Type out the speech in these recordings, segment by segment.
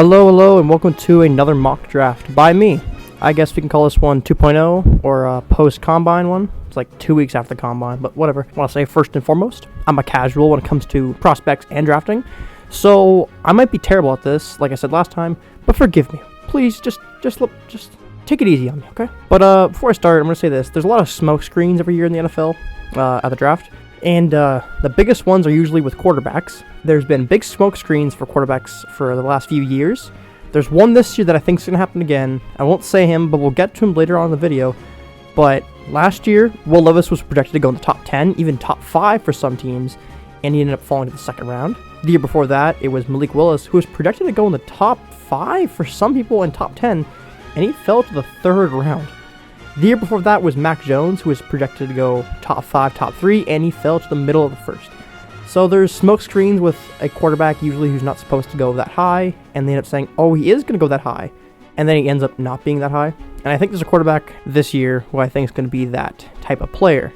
Hello, and welcome to another mock draft by me. I guess we can call this one 2.0 or a post-combine one. It's like 2 weeks after the combine, but whatever. I want to say first and foremost, I'm a casual when it comes to prospects and drafting. So I might be terrible at this, like I said last time, but forgive me. Please, just take it easy on me, okay? But before I start, I'm going to say this. There's a lot of smoke screens every year in the NFL at the draft. And the biggest ones are usually with quarterbacks. There's been big smoke screens for quarterbacks for the last few years. There's one this year that I think is going to happen again. I won't say him, but we'll get to him later on in the video. But last year, Will Levis was projected to go in the top 10, even top 5 for some teams, and he ended up falling to the second round. The year before that, it was Malik Willis, who was projected to go in the top 5 for some people and top 10, and he fell to the third round. The year before that was Mac Jones, who was projected to go top 5, top 3, and he fell to the middle of the first. So there's smoke screens with a quarterback usually who's not supposed to go that high, and they end up saying, oh, he is going to go that high, and then he ends up not being that high. And I think there's a quarterback this year who I think is going to be that type of player.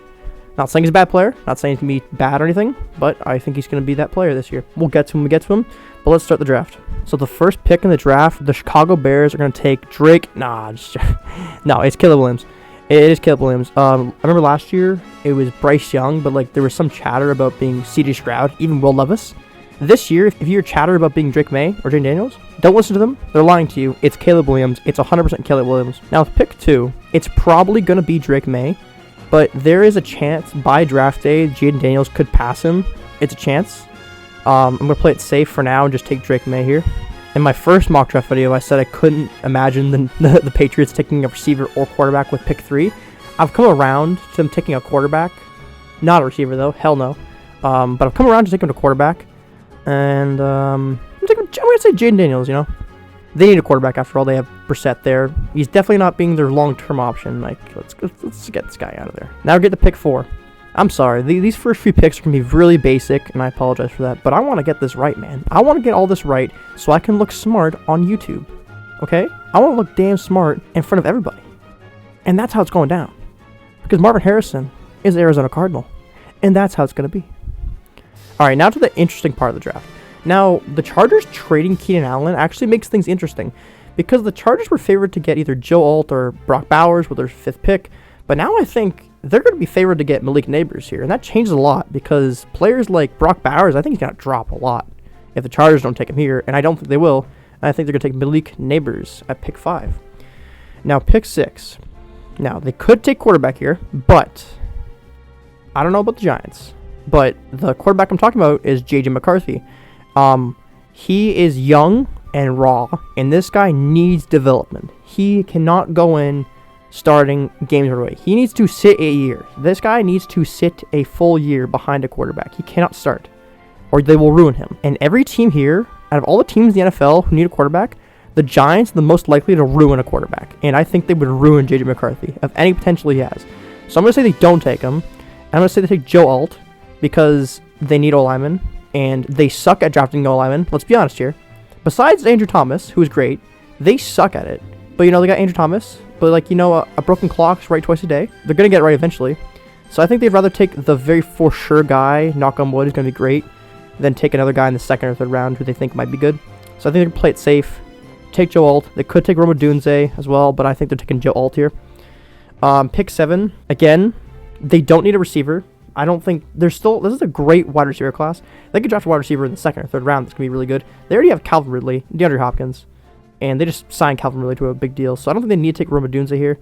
Not saying he's a bad player, not saying he's going to be bad or anything, but I think he's going to be that player this year. We'll get to him when we get to him, but let's start the draft. So the first pick in the draft, the Chicago Bears are going to take Drake. No, it's Caleb Williams. It is Caleb Williams. I remember last year it was Bryce Young, but like there was some chatter about being C.J. Stroud, even Will Levis. This year, if you hear chatter about being Drake May or Jane Daniels, don't listen to them. They're lying to you. It's Caleb Williams. It's 100% Caleb Williams. Now with pick 2, it's probably going to be Drake May, but there is a chance by draft day Jaden Daniels could pass him. It's a chance. I'm going to play it safe for now and just take Drake May here. In my first mock draft video, I said I couldn't imagine the Patriots taking a receiver or quarterback with pick 3. I've come around to them taking a quarterback. Not a receiver, though. Hell no. But I've come around to taking a quarterback. And I'm going to say Jaden Daniels, you know. They need a quarterback after all. They have Brissett there. He's definitely not being their long-term option. Like, let's get this guy out of there. Now we get to pick 4. I'm sorry, these first few picks are going to be really basic, and I apologize for that, but I want to get this right, man. I want to get all this right so I can look smart on YouTube, okay? I want to look damn smart in front of everybody. And that's how it's going down. Because Marvin Harrison is Arizona Cardinal, and that's how it's going to be. All right, now to the interesting part of the draft. Now, the Chargers trading Keenan Allen actually makes things interesting, because the Chargers were favored to get either Joe Alt or Brock Bowers with their 5th pick, but now I think they're going to be favored to get Malik Neighbors here, and that changes a lot because players like Brock Bowers, I think he's going to drop a lot if the Chargers don't take him here, and I don't think they will. And I think they're going to take Malik Neighbors at pick 5. Now, pick 6. Now, they could take quarterback here, but I don't know about the Giants, but the quarterback I'm talking about is J.J. McCarthy. He is young and raw, and this guy needs development. He cannot go in starting games right away. He needs to sit a year. This guy needs to sit a full year behind a quarterback. He cannot start, or they will ruin him. And every team here, out of all the teams in the NFL who need a quarterback, the Giants are the most likely to ruin a quarterback. And I think they would ruin J.J. McCarthy of any potential he has. So I'm going to say they don't take him. And I'm going to say they take Joe Alt because they need O-linemen, and they suck at drafting O-linemen. Let's be honest here. Besides Andrew Thomas, who is great, they suck at it. But, they got Andrew Thomas. But, a broken clock's right twice a day. They're going to get it right eventually. So I think they'd rather take the very for sure guy, knock on wood, who's going to be great, than take another guy in the 2nd or 3rd round who they think might be good. So I think they're going to play it safe. Take Joe Alt. They could take Rome Odunze as well, but I think they're taking Joe Alt here. Pick 7. Again, they don't need a receiver. I don't think this is a great wide receiver class. They could draft a wide receiver in the 2nd or 3rd round. That's going to be really good. They already have Calvin Ridley, DeAndre Hopkins, and they just signed Calvin Ridley to a big deal. So I don't think they need to take Rome Odunze here.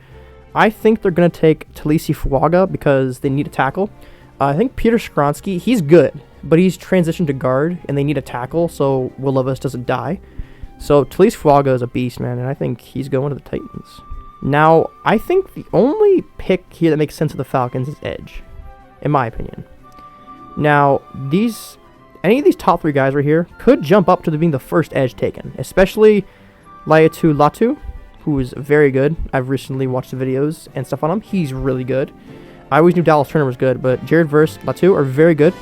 I think they're going to take Talisi Fuaga because they need a tackle. I think Peter Skronsky, he's good, but he's transitioned to guard, and they need a tackle so Will Levis doesn't die. So Talisi Fuaga is a beast, man, and I think he's going to the Titans. Now, I think the only pick here that makes sense of the Falcons is edge, in my opinion. Now, any of these top 3 guys right here could jump up to being the first edge taken, especially Laiatu Latu, who is very good. I've recently watched the videos and stuff on him. He's really good. I always knew Dallas Turner was good, but Jared Verse, Latu are very good.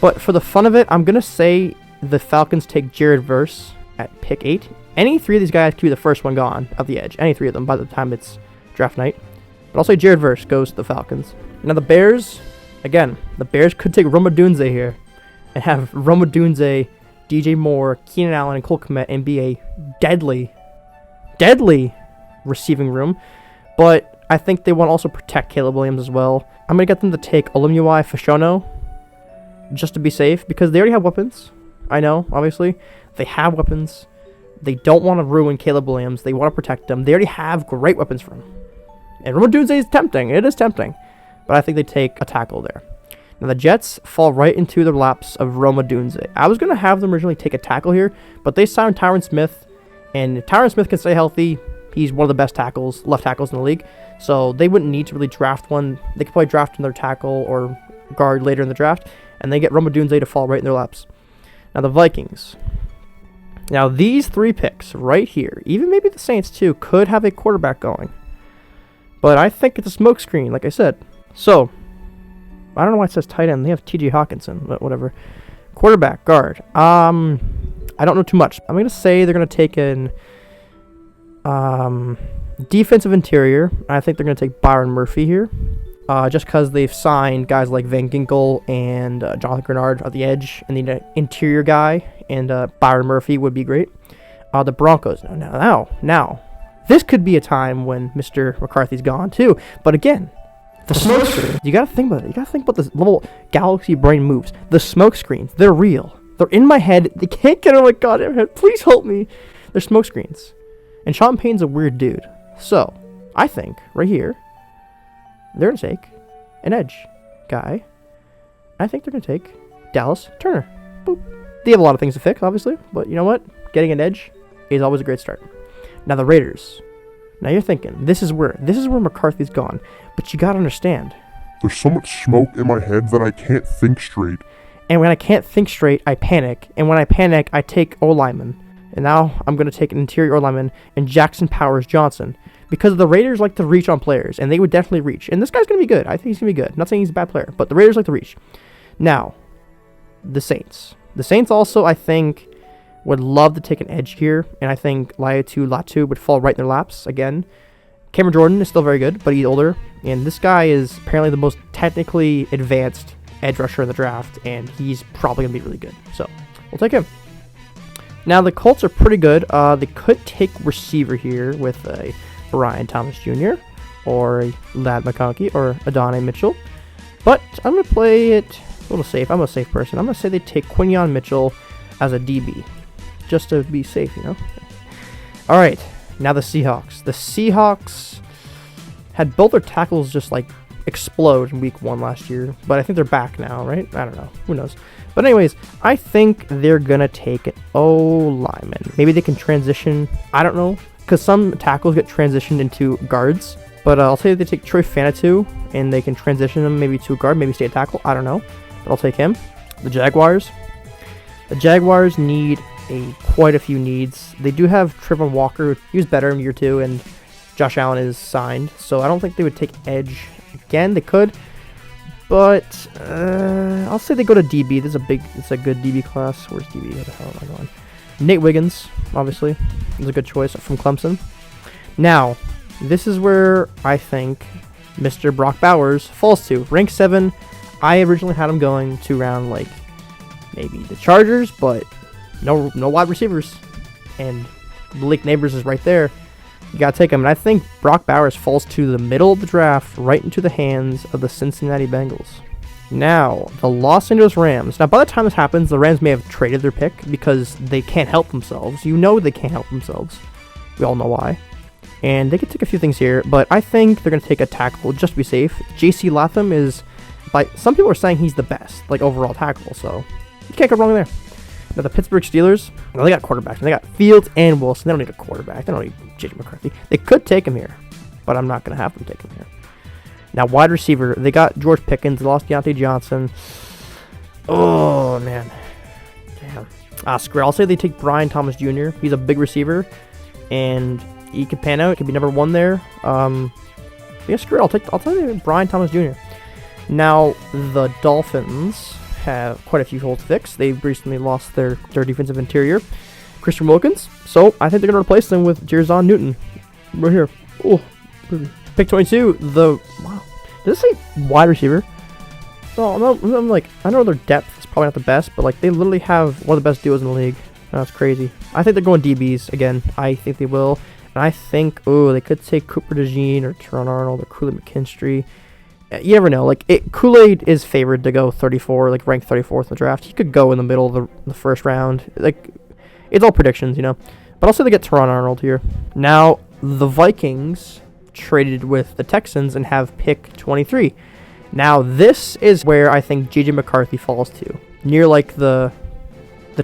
But for the fun of it, I'm going to say the Falcons take Jared Verse at pick 8. Any 3 of these guys could be the first one gone of the edge. Any 3 of them by the time it's draft night. But I'll say Jared Verse goes to the Falcons. Now the Bears, again, the Bears could take Rome Odunze here and have Rome Odunze DJ Moore, Keenan Allen, and Cole Kmet and be a deadly receiving room. But I think they want to also protect Caleb Williams as well. I'm going to get them to take Olumui Fashono just to be safe because they already have weapons. I know, obviously. They have weapons. They don't want to ruin Caleb Williams. They want to protect them. They already have great weapons for him. And Rome Odunze is tempting. It is tempting. But I think they take a tackle there. Now the Jets fall right into the laps of Rome Odunze. I was going to have them originally take a tackle here, but they signed Tyron Smith. And if Tyron Smith can stay healthy, he's one of the best left tackles in the league. So they wouldn't need to really draft one. They could probably draft another tackle or guard later in the draft. And they get Rome Odunze to fall right in their laps. Now the Vikings. Now these 3 picks right here, even maybe the Saints too, could have a quarterback going. But I think it's a smokescreen, like I said. So, I don't know why it says tight end. They have T.J. Hawkinson, but whatever. Quarterback, guard. I don't know too much. I'm going to say they're going to take an defensive interior. I think they're going to take Byron Murphy here. Just because they've signed guys like Van Ginkel and Jonathan Grenard at the edge, and the interior guy, and Byron Murphy would be great. The Broncos. Now, this could be a time when Mr. McCarthy's gone too. But again, the smoke screen. You gotta think about it. You gotta think about this little galaxy brain moves. The smoke screens. They're real. They're in my head. They can't get out of my goddamn head. Please help me. They're smoke screens. And Sean Payton's a weird dude. So, I think, right here, they're gonna take an edge guy. I think they're gonna take Dallas Turner. Boop. They have a lot of things to fix, obviously. But you know what? Getting an edge is always a great start. Now the Raiders. Now you're thinking, this is where McCarthy's gone. But you gotta understand. There's so much smoke in my head that I can't think straight. And when I can't think straight, I panic. And when I panic, I take O-lineman. And now I'm gonna take an interior O-lineman and Jackson Powers Johnson. Because the Raiders like to reach on players, and they would definitely reach. And this guy's gonna be good. I think he's gonna be good. I'm not saying he's a bad player, but the Raiders like to reach. Now, the Saints. The Saints also, I think, would love to take an edge here, and I think Latu would fall right in their laps again. Cameron Jordan is still very good, but he's older, and this guy is apparently the most technically advanced edge rusher in the draft, and he's probably going to be really good. So, we'll take him. Now, the Colts are pretty good. They could take receiver here with a Brian Thomas Jr., or a Ladd McConkey, or Adonai Mitchell, but I'm going to play it a little safe. I'm a safe person. I'm going to say they take Quinyon Mitchell as a DB. Just to be safe, you know. All right, now the Seahawks. The Seahawks had both their tackles just like explode in week 1 last year, but I think they're back now, right? I don't know. Who knows? But anyways, I think they're gonna take an O-lineman. Maybe they can transition. I don't know, because some tackles get transitioned into guards. But I'll say they take Troy Fanetu and they can transition him maybe to a guard, maybe stay a tackle. I don't know, but I'll take him. The Jaguars. The Jaguars need quite a few needs. They do have Trevor Walker. He was better in year 2, and Josh Allen is signed. So I don't think they would take edge again. They could, but I'll say they go to DB. It's a good DB class. Where's DB? Where the hell am I going? Nate Wiggins, obviously, is a good choice from Clemson. Now, this is where I think Mr. Brock Bowers falls to. Rank 7. I originally had him going to round like maybe the Chargers, but no wide receivers, and Malik Neighbors is right there. You gotta take him, and I think Brock Bowers falls to the middle of the draft, right into the hands of the Cincinnati Bengals. Now, the Los Angeles Rams. Now, by the time this happens, the Rams may have traded their pick because they can't help themselves. You know they can't help themselves. We all know why. And they could take a few things here, but I think they're gonna take a tackle just to be safe. J.C. Latham is, some people are saying he's the best, like overall tackle, so you can't go wrong there. Now, the Pittsburgh Steelers, well, they got quarterbacks. They got Fields and Wilson. They don't need a quarterback. They don't need J.J. McCarthy. They could take him here, but I'm not going to have them take him here. Now, wide receiver, they got George Pickens. They lost Deontay Johnson. Oh, man. Damn. Screw it. I'll say they take Brian Thomas Jr. He's a big receiver, and he can pan out. He could be number 1 there. Yeah, screw it. I'll tell you Brian Thomas Jr. Now, the Dolphins have quite a few holes to fix. They've recently lost their defensive interior, Christian Wilkins. So I think they're going to replace them with Jerzon Newton. Right here. Oh, pick 22. Wow. Does it say wide receiver? No, I'm like, I don't know their depth probably not the best, but like they literally have one of the best duos in the league. That's crazy. I think they're going DBs again. I think they will. And I think, they could take Cooper DeJean or Teron Arnold or Kool-Aid McKinstry. You never know. Like, Kool-Aid is favored to go 34, like ranked 34th in the draft. He could go in the middle of the first round. Like, it's all predictions, you know. But also they get Teron Arnold here. Now, the Vikings traded with the Texans and have pick 23. Now, this is where I think J.J. McCarthy falls to. Near, like, the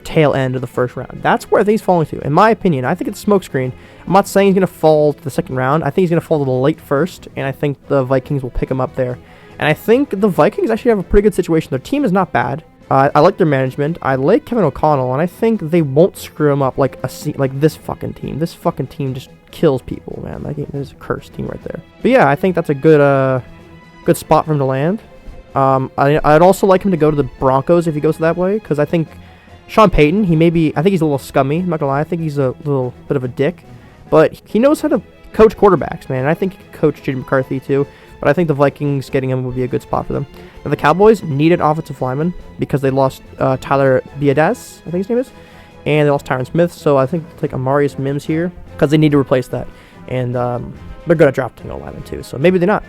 tail end of the first round. That's where I think he's falling to. In my opinion, I think it's a smokescreen. I'm not saying he's going to fall to the second round. I think he's going to fall to the late first, and I think the Vikings will pick him up there. And I think the Vikings actually have a pretty good situation. Their team is not bad. I like their management. I like Kevin O'Connell, and I think they won't screw him up like this fucking team. This fucking team just kills people, man. Like, there's a cursed team right there. But yeah, I think that's a good spot for him to land. I'd also like him to go to the Broncos if he goes that way, because I think Sean Payton, I think he's a little scummy, I'm not gonna lie. I think he's a little bit of a dick, but he knows how to coach quarterbacks, man. And I think he could coach J.J. McCarthy too, but I think the Vikings getting him would be a good spot for them. Now, the Cowboys needed offensive linemen because they lost Tyler Biadasz, I think his name is, and they lost Tyron Smith, so I think they'll take Amarius Mims here because they need to replace that. And they're good at drafting O-linemen too, so maybe not,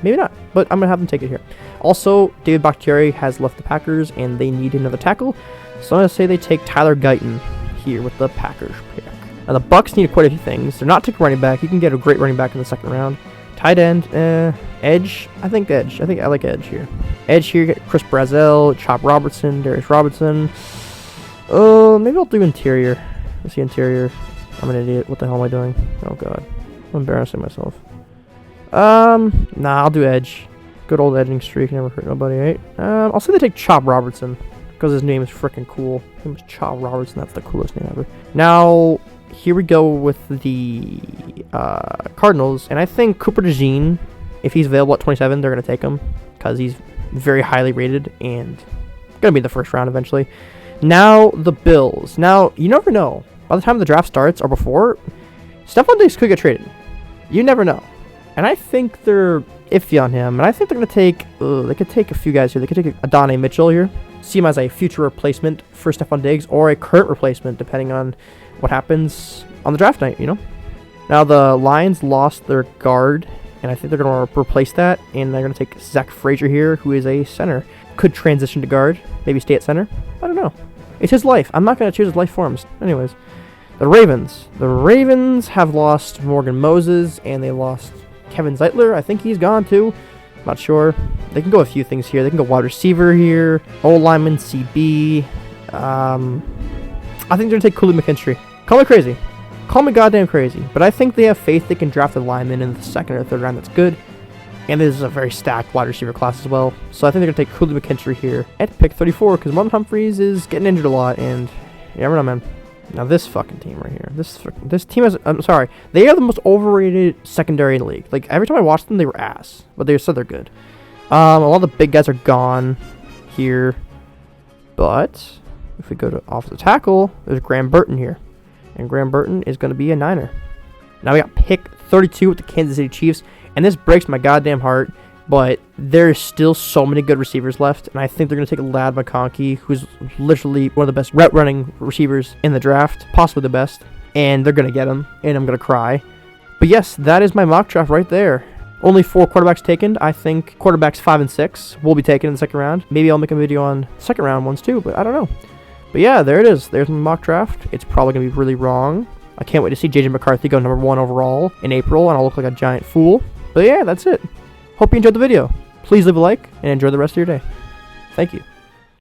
but I'm going to have them take it here. Also, David Bakhtiari has left the Packers, and they need another tackle. So I'm going to say they take Tyler Guyton here with the Packers pick. Now the Bucks need quite a few things. They're not taking running back. You can get a great running back in the second round. Tight end, edge. I think I like edge here. Edge here, get Chris Brazzell, Chop Robertson, Darius Robinson. Maybe I'll do interior. Let's see interior. I'm an idiot. What the hell am I doing? Oh god, I'm embarrassing myself. Nah, I'll do edge. Good old edging streak, never hurt nobody, right? I'll say they take Chop Robertson, because his name is freaking cool. His name is Chop Robertson. That's the coolest name ever. Now, here we go with the Cardinals. And I think Cooper DeJean, if he's available at 27, they're going to take him. Because he's very highly rated and going to be in the first round eventually. Now, the Bills. Now, you never know. By the time the draft starts or before, Stephon Diggs could get traded. You never know. And I think they're iffy on him. And I think they're going to take... they could take a few guys here. They could take Adonai Mitchell here. See him as a future replacement for Stephon Diggs or a current replacement depending on what happens on the draft night, you know? Now the Lions lost their guard, and I think they're going to replace that, and they're going to take Zach Frazier here, who is a center. Could transition to guard, maybe stay at center. I don't know. It's his life. I'm not going to choose his life for him. Anyways, the Ravens. The Ravens have lost Morgan Moses, and they lost Kevin Zeitler. I think he's gone too. Not sure. They can go a few things here. They can go wide receiver here. O-lineman, CB. I think they're going to take Kool-Aid McKinstry. Call me crazy. Call me goddamn crazy. But I think they have faith they can draft a lineman in the second or third round that's good. And this is a very stacked wide receiver class as well. So I think they're going to take Kool-Aid McKinstry here at pick 34 because Marlon Humphreys is getting injured a lot. And you never know, man. Now this fucking team right here. This team has... I'm sorry. They are the most overrated secondary in the league. Like, every time I watched them, they were ass. But they said they're good. A lot of the big guys are gone here. But if we go to offensive tackle, there's Graham Burton here. And Graham Burton is going to be a Niner. Now we got pick 32 with the Kansas City Chiefs. And this breaks my goddamn heart. But there's still so many good receivers left. And I think they're going to take Ladd McConkey, who's literally one of the best route running receivers in the draft. Possibly the best. And they're going to get him. And I'm going to cry. But yes, that is my mock draft right there. Only 4 quarterbacks taken. I think quarterbacks 5 and 6 will be taken in the second round. Maybe I'll make a video on second round ones too, but I don't know. But yeah, there it is. There's my mock draft. It's probably going to be really wrong. I can't wait to see J.J. McCarthy go number 1 overall in April, and I'll look like a giant fool. But yeah, that's it. Hope you enjoyed the video. Please leave a like, and enjoy the rest of your day. Thank you.